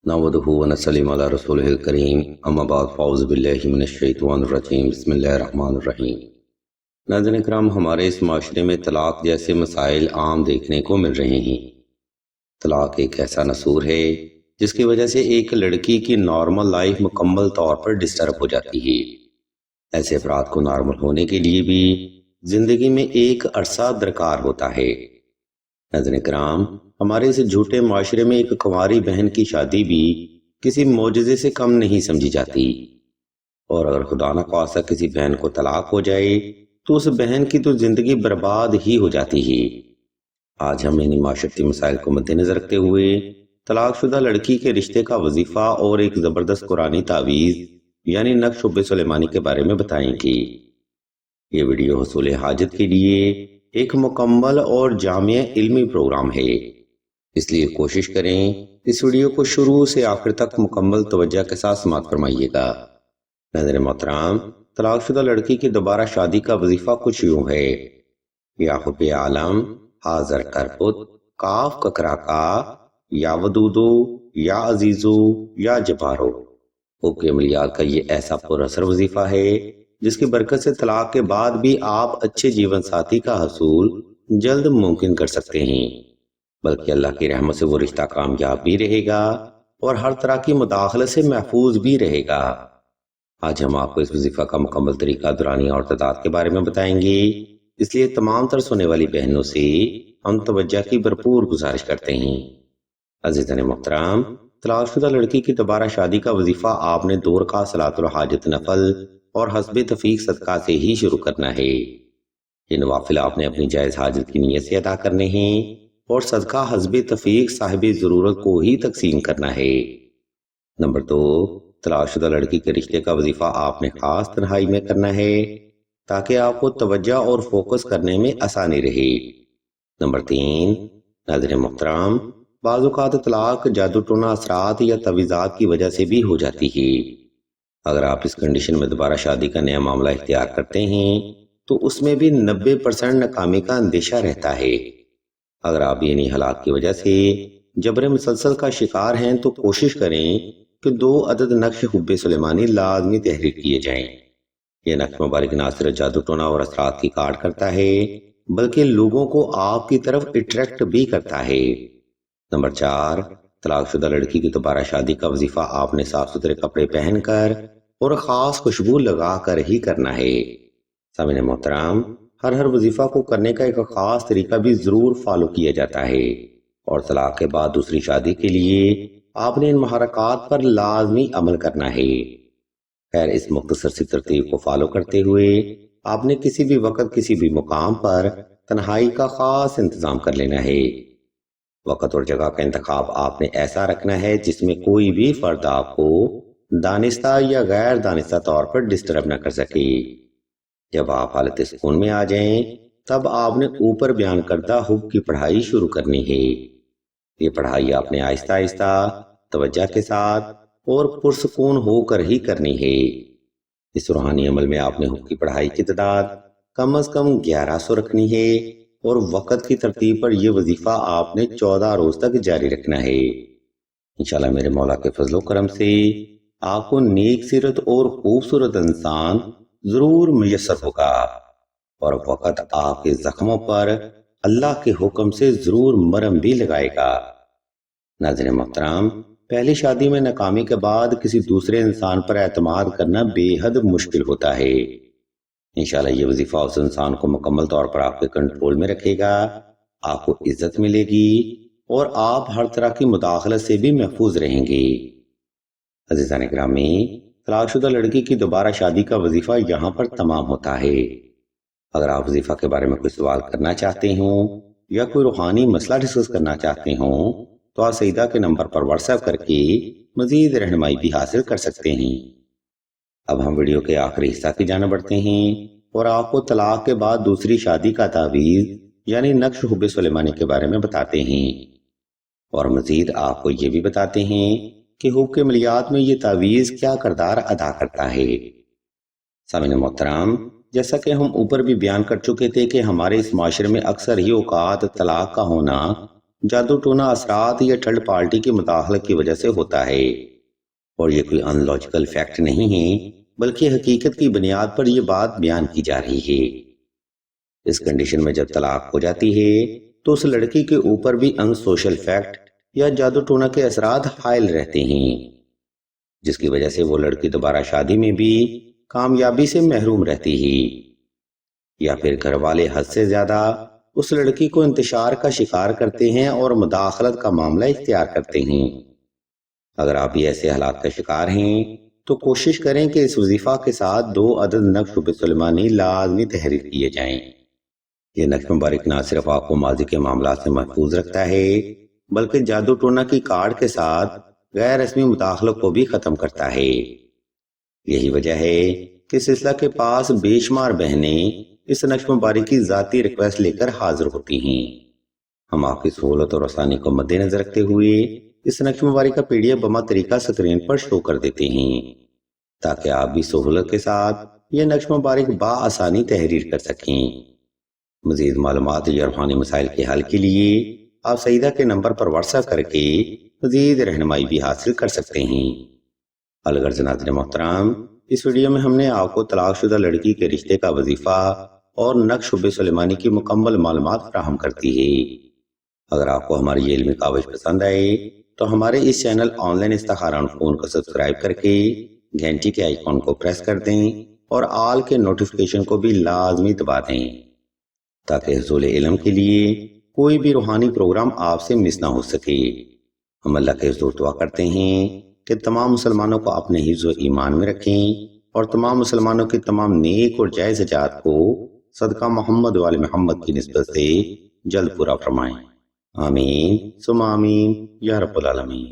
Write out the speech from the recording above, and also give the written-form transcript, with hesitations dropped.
नहमदुहु व नसल्लिमु अला रसूलिहिल करीम अम्मा बाद फ़अऊज़ु बिल्लाहि मिनश शैतानिर रजीम बिस्मिल्लाहिर रहमानिर रहीम। नाज़रीन इकराम, हमारे इस माशरे में तलाक जैसे मसाइल आम देखने को मिल रहे हैं। तलाक एक ऐसा नसूर है जिसकी वजह से एक लड़की की नॉर्मल लाइफ मुकम्मल तौर पर डिस्टर्ब हो जाती है। ऐसे अफराद को नॉर्मल होने के लिए भी जिंदगी में एक अरसा दरकार होता है। नाज़रीन किराम, हमारे इस झूठे माशरे में एक कुंवारी बहन की शादी भी किसी मोजज़े से कम नहीं समझी जाती, और अगर खुदा न ख्वास्ता किसी बहन को तलाक हो जाए तो उस बहन की तो जिंदगी बर्बाद ही हो जाती है। आज हम इन माशरती मसाइल को मद्देनजर रखते हुए तलाकशुदा लड़की के रिश्ते का वजीफा और एक जबरदस्त कुरानी तावीज़ यानी नक्श हुब्बे सुलेमानी के बारे में बताएंगे। ये वीडियो हुसूल हाजत के लिए एक मुकम्मल और जामिया इल्मी प्रोग्राम है, इसलिए कोशिश करें इस वीडियो को शुरू से आखिर तक मुकम्मल तवज्जो के साथ समाअत फरमाइएगा। नाज़रीन मोहतरम, तलाकशुदा लड़की की दोबारा शादी का वजीफा कुछ यूं है: या हुब्बे आलम, हाजर करपुत, काफ ककराका, या वदूदो, या अजीजो, या जबारो। हुक्म अमलियात का ये ऐसा पुरअसर वजीफा है जिसकी बरकत से तलाक के बाद भी आप अच्छे जीवन साथी का हसूल जल्द मुमकिन कर सकते हैं, बल्कि अल्लाह की रहमत से वो रिश्ता कामयाब भी रहेगा और हर तरह की मुदाखलत से महफूज भी रहेगा। आज हम आपको इस वजीफा का मुकम्मल तरीका, दुरानी और तदाद के बारे में बताएंगे, इसलिए तमाम तर सुनने वाली बहनों से हम तवज्जो की भरपूर गुजारिश करते हैं। अज़ीज़ान मोहतरम, तलाकशुदा लड़की की दोबारा शादी का वजीफा आपने 2 रकात सलातुल हाजत नफल और हस्बे तफीक सदका से ही शुरू करना है। ये नवाफिल आपने अपनी जायज़ हाजत की नीयत से अदा करने हैं और सदका हस्बे तफीक साहिबे ज़रूरत को ही तकसीम करना है। नंबर 2, तलाकशुदा लड़की के रिश्ते का वजीफा आपने खास तन्हाई में करना है ताकि आपको तवज्जो और फोकस करने में आसानी रहे। नंबर 3, नाज़रीन मोहतरम, बाज़ औक़ात तलाक जादू टोना असरात या तवीज़ात की वजह से भी हो जाती है। अगर आप इस कंडीशन में दोबारा शादी का नया मामला इख्तियार करते हैं तो उसमें भी 90% नाकामी का अंदेशा रहता है। अगर आप इन्हीं हालात की वजह से जबर मुसलसल का शिकार हैं तो कोशिश करें कि 2 अदद नक्श हुब्बे सुलेमानी लाजमी तहरीर किए जाएं। यह नक्श मुबारक ना सिर्फ जादू टोना और असरात की काट करता है बल्कि लोगों को आपकी तरफ अट्रैक्ट भी करता है। नंबर 4, तलाकशुदा लड़की की दोबारा शादी का वजीफा आपने साफ सुथरे कपड़े पहनकर और खास खुशबू लगाकर ही करना है। सामने मोहतरम, हर वजीफा को करने का एक खास तरीका भी जरूर फॉलो किया जाता है, और तलाक के बाद दूसरी शादी के लिए आपने इन महरकात पर लाजमी अमल करना है। खैर, इस मुख्तसर सी तरतीब को फॉलो करते हुए आपने किसी भी वक्त किसी भी मुकाम पर तन्हाई का खास इंतजाम कर लेना है। वक्त और जगह का इंतखाब आपने ऐसा रखना है जिसमें कोई भी फर्द आपको दानिस्ता या गैर दानिस्ता तौर पर डिस्टर्ब न कर सके। जब आप हालत सुकून में आ जाएं, तब आपने ऊपर बयान करदा हुब की पढ़ाई शुरू करनी है। ये पढ़ाई आपने आहिस्ता आहिस्ता, तवज्जो के साथ और पुरसुकून होकर ही करनी है। इस रूहानी अमल में आपने हुब की पढ़ाई की तादाद कम अज कम 1100 रखनी है और वक्त की तरतीब पर यह वजीफा आपने 14 रोज तक जारी रखना है। इंशाल्लाह मेरे मौला के फजलो करम से आपको नेक सीरत और खूबसूरत इंसान जरूर मुयस्सर होगा और वक्त आपके जख्मों पर अल्लाह के हुक्म से जरूर मरहम भी लगाएगा। नाज़रीन मोहतरम, पहली शादी में नाकामी के बाद किसी दूसरे इंसान पर एतमाद करना बेहद मुश्किल होता है। इंशाल्लाह ये वजीफा उस इंसान को मुकम्मल तौर पर आपके कंट्रोल में रखेगा, आपको इज्जत मिलेगी और आप हर तरह की मुदाखलत से भी महफूज रहेंगे। अज़ीज़ान गिरामी, तलाकशुदा लड़की की दोबारा शादी का वजीफा यहाँ पर तमाम होता है। अगर आप वजीफा के बारे में कोई सवाल करना चाहते हो या कोई रूहानी मसला डिस्कस करना चाहते हो तो आप सईदा के नंबर पर व्हाट्सएप करके मजीद रहनुमाई भी हासिल कर सकते हैं। अब हम वीडियो के आखिरी हिस्सा की जाने बढ़ते हैं और आपको तलाक के बाद दूसरी शादी का तावीज़ यानी नक्श हुब्बे सुलेमानी के बारे में बताते हैं, और मजीद आपको ये भी बताते हैं कि हुक्म अमलियात में ये तावीज़ क्या किरदार अदा करता है। सामने मोहतरम, जैसा कि हम ऊपर भी बयान कर चुके थे कि हमारे इस माशरे में अक्सर ही औकात तलाक का होना جادو ٹونا اثرات یا تھرڈ پارٹی کی مداخلت کی وجہ سے ہوتا ہے، اور یہ کوئی ان لاجیکل فیکٹ نہیں ہے بلکہ حقیقت کی بنیاد پر یہ بات بیان کی جا رہی ہے۔ اس کنڈیشن میں جب طلاق ہو جاتی ہے تو اس لڑکی کے اوپر بھی ان سوشل فیکٹ یا جادو ٹونا کے اثرات حائل رہتے ہیں، جس کی وجہ سے وہ لڑکی دوبارہ شادی میں بھی کامیابی سے محروم رہتی ہے، یا پھر گھر والے حد سے زیادہ اس لڑکی کو انتشار کا شکار کرتے ہیں اور مداخلت کا معاملہ اختیار کرتے ہیں۔ اگر آپ بھی ایسے حالات کا شکار ہیں تو کوشش کریں کہ اس وظیفہ کے ساتھ 2 عدد نقش شب سلیمانی لازمی تحریر کیے جائیں۔ یہ نقش مبارک نہ صرف آپ کو ماضی کے معاملات سے محفوظ رکھتا ہے بلکہ جادو ٹونا کی کارڈ کے ساتھ غیر رسمی مداخلت کو بھی ختم کرتا ہے۔ یہی وجہ ہے کہ سلسلہ کے پاس بے شمار بہنیں اس نقش مبارک کی ذاتی ریکویسٹ لے کر حاضر ہوتی ہیں۔ ہم آپ کی سہولت اور آسانی کو مد نظر رکھتے ہوئے اس نقش مبارک کا PDF بما طریقہ سکرین پر شو کر دیتے ہیں تاکہ آپ بھی سہولت کے ساتھ یہ نقش مبارک بآسانی تحریر کر سکیں۔ مزید معلومات یا روحانی مسائل کے حل کے لیے آپ سعیدہ کے نمبر پر واٹس ایپ کر کے مزید رہنمائی بھی حاصل کر سکتے ہیں۔ الغرض ناظرین محترم، اس ویڈیو میں ہم نے آپ کو طلاق شدہ لڑکی کے رشتے کا وظیفہ اور نقش شب سلیمانی کی مکمل معلومات فراہم کرتی ہے۔ اگر آپ کو ہماری یہ علمی کاوش پسند آئے تو ہمارے اس چینل آن لائن استخارہ فون کو سبسکرائب کر کے گھنٹی کے آئیکن کو پریس کر دیں اور آل کے نوٹیفیکیشن کو بھی لازمی دبا دیں تاکہ حصول علم کے لیے کوئی بھی روحانی پروگرام آپ سے مس نہ ہو سکے۔ ہم اللہ کے حضور دعا کرتے ہیں کہ تمام مسلمانوں کو اپنے حفظ و ایمان میں رکھیں اور تمام مسلمانوں کی تمام نیک اور جائز حاجات کو صدقہ محمد و آل محمد کی نسبت سے جلد پورا فرمائیں۔ آمین ثم آمین یا رب العالمین۔